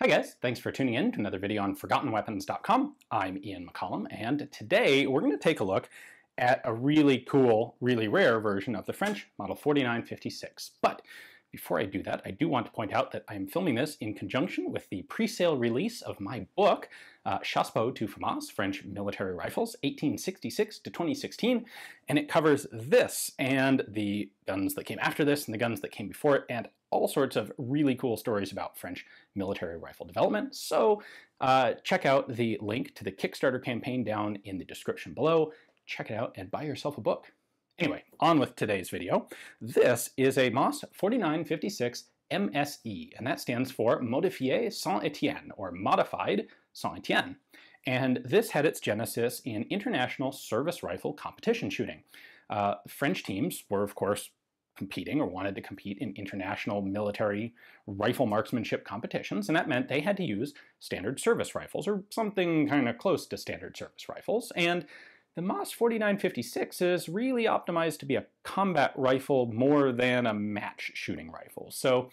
Hi guys, thanks for tuning in to another video on ForgottenWeapons.com. I'm Ian McCollum, and today we're going to take a look at a really cool, really rare version of the French Model 4956. But before I do that, I do want to point out that I am filming this in conjunction with the pre-sale release of my book, Chassepot to FAMAS, French Military Rifles, 1866 to 2016, and it covers this and the guns that came after this and the guns that came before it, and all sorts of really cool stories about French military rifle development. So check out the link to the Kickstarter campaign down in the description below. Check it out and buy yourself a book. Anyway, on with today's video. This is a MOS 4956 MSE, and that stands for Modifié St Etienne, or Modified St Etienne. And this had its genesis in international service rifle competition shooting. French teams were, of course, competing or wanted to compete in international military rifle marksmanship competitions, and that meant they had to use standard service rifles, or something kind of close to standard service rifles. And the MOS 4956 is really optimized to be a combat rifle more than a match shooting rifle. So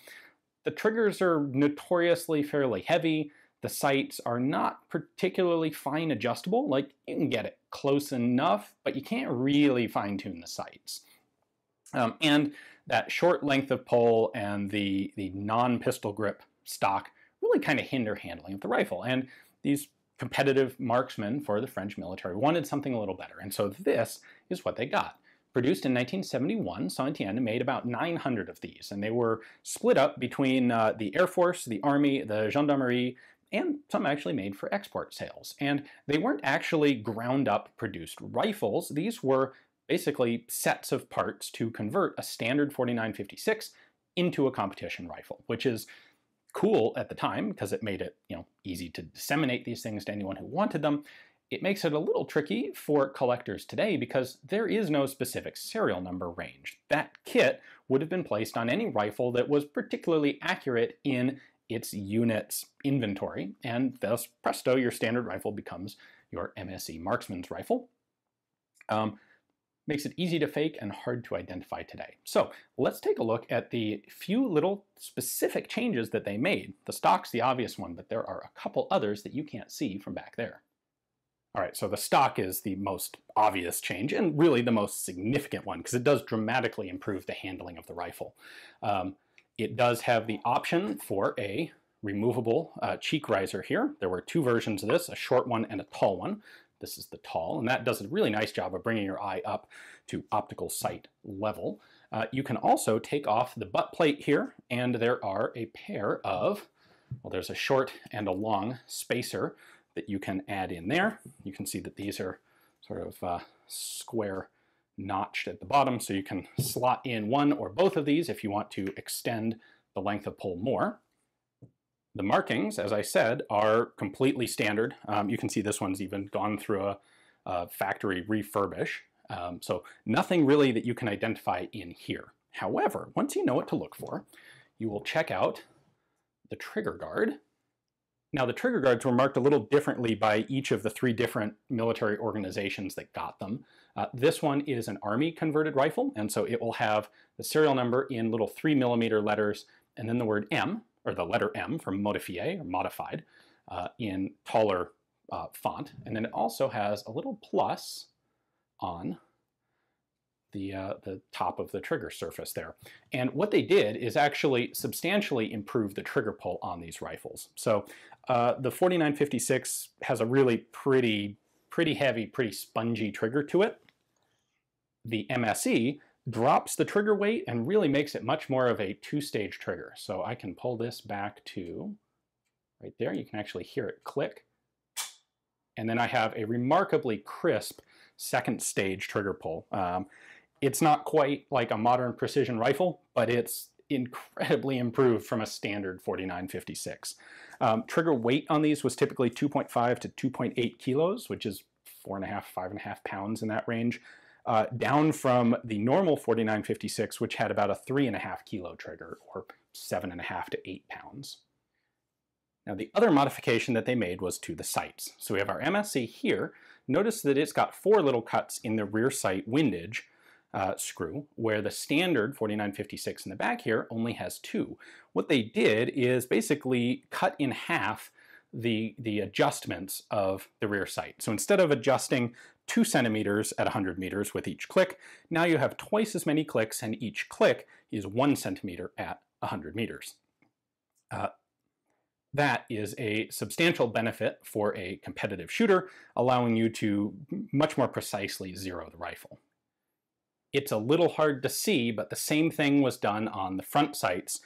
the triggers are notoriously fairly heavy. The sights are not particularly fine adjustable. Like, you can get it close enough, but you can't really fine tune the sights. And that short length of pull and the non-pistol grip stock really kind of hinder handling of the rifle. And these competitive marksmen for the French military wanted something a little better. And so this is what they got. Produced in 1971, St Etienne made about 900 of these, and they were split up between the Air Force, the Army, the Gendarmerie, and some actually made for export sales. And they weren't actually ground up produced rifles. These were basically sets of parts to convert a standard 4956 into a competition rifle, which is cool at the time because it made it, easy to disseminate these things to anyone who wanted them. It makes it a little tricky for collectors today because there is no specific serial number range. That kit would have been placed on any rifle that was particularly accurate in its unit's inventory, and thus, presto, your standard rifle becomes your MSE marksman's rifle. Makes it easy to fake and hard to identify today. So let's take a look at the few little specific changes that they made. The stock's the obvious one, but there are a couple others that you can't see from back there. All right, so the stock is the most obvious change and really the most significant one because it does dramatically improve the handling of the rifle. It does have the option for a removable cheek riser here. There were two versions of this, a short one and a tall one. This is the tall, and that does a really nice job of bringing your eye up to optical sight level. You can also take off the butt plate here, and there are a pair of, well, there's a short and a long spacer that you can add in there. You can see that these are sort of square notched at the bottom, so you can slot in one or both of these if you want to extend the length of pull more. The markings, as I said, are completely standard. You can see this one's even gone through a factory refurbish. So nothing really that you can identify in here. However, once you know what to look for, you will check out the trigger guard. Now, the trigger guards were marked a little differently by each of the three different military organizations that got them. This one is an Army converted rifle, and so it will have the serial number in little 3mm letters, and then the word M, or the letter M from Modifié, or modified, in taller font. And then it also has a little plus on the top of the trigger surface there. And what they did is actually substantially improve the trigger pull on these rifles. So the 4956 has a really pretty heavy, pretty spongy trigger to it. The MSE drops the trigger weight and really makes it much more of a two-stage trigger. So I can pull this back to right there. You can actually hear it click. And then I have a remarkably crisp second stage trigger pull. It's not quite like a modern precision rifle, but it's incredibly improved from a standard 4956. Trigger weight on these was typically 2.5 to 2.8 kilos, which is 4.5, 5.5 pounds in that range. Down from the normal 4956, which had about a 3.5 kilo trigger, or 7.5 to 8 pounds. Now, the other modification that they made was to the sights. So we have our MSE here. Notice that it's got 4 little cuts in the rear sight windage. screw, where the standard 4956 in the back here only has 2. What they did is basically cut in half the adjustments of the rear sight. So instead of adjusting 2 centimeters at 100 meters with each click, now you have twice as many clicks, and each click is 1 centimeter at 100 meters. That is a substantial benefit for a competitive shooter, allowing you to much more precisely zero the rifle. It's a little hard to see, but the same thing was done on the front sights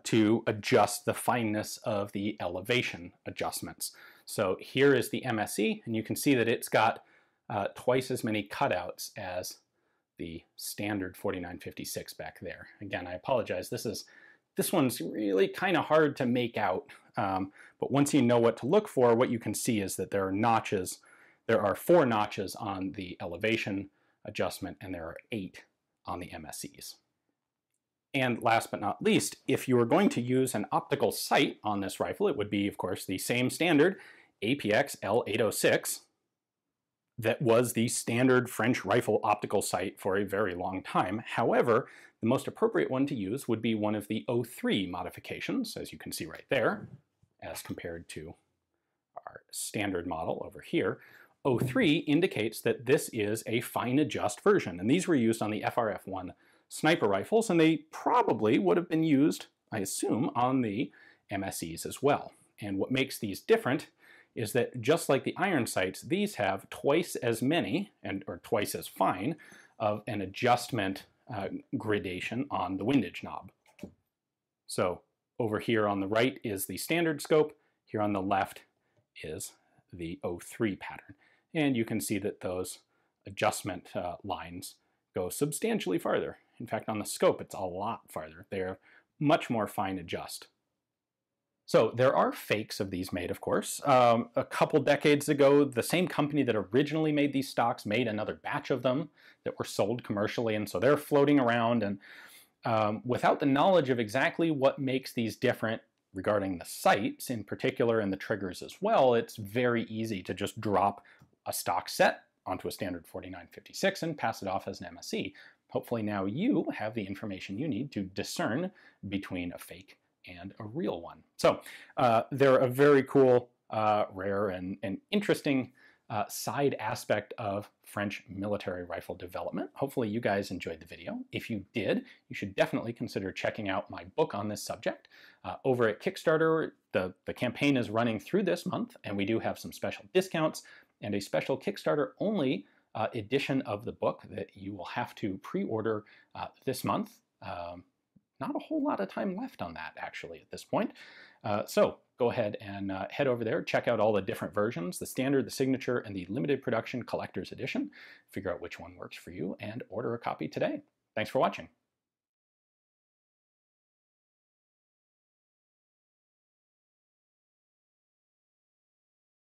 to adjust the fineness of the elevation adjustments. So here is the MSE, and you can see that it's got twice as many cutouts as the standard 4956 back there. Again, I apologize. This one's really kind of hard to make out, but once you know what to look for, what you can see is that there are notches. There are 4 notches on the elevation adjustment, and there are 8 on the MSEs. And last but not least, if you were going to use an optical sight on this rifle, it would be, of course, the same standard APX L806 that was the standard French rifle optical sight for a very long time. However, the most appropriate one to use would be one of the 03 modifications, as you can see right there, as compared to our standard model over here. 03 indicates that this is a fine adjust version, and these were used on the FRF1 sniper rifles, and they probably would have been used, I assume, on the MSEs as well. And what makes these different is that just like the iron sights, these have twice as many, or twice as fine, of an adjustment gradation on the windage knob. So over here on the right is the standard scope, here on the left is the 03 pattern. And you can see that those adjustment lines go substantially farther. In fact, on the scope, it's a lot farther. They're much more fine adjust. So there are fakes of these made, of course. A couple decades ago, the same company that originally made these stocks made another batch of them that were sold commercially, and so they're floating around. And without the knowledge of exactly what makes these different regarding the sights in particular and the triggers as well, it's very easy to just drop a stock set onto a standard 4956 and pass it off as an MSE. Hopefully now you have the information you need to discern between a fake and a real one. So they're a very cool, rare, and interesting side aspect of French military rifle development. Hopefully you guys enjoyed the video. If you did, you should definitely consider checking out my book on this subject. Over at Kickstarter, the campaign is running through this month, and we do have some special discounts and a special Kickstarter-only edition of the book that you will have to pre-order this month. Not a whole lot of time left on that, actually, at this point. So go ahead and head over there, check out all the different versions, the standard, the signature, and the limited production collector's edition. Figure out which one works for you and order a copy today. Thanks for watching.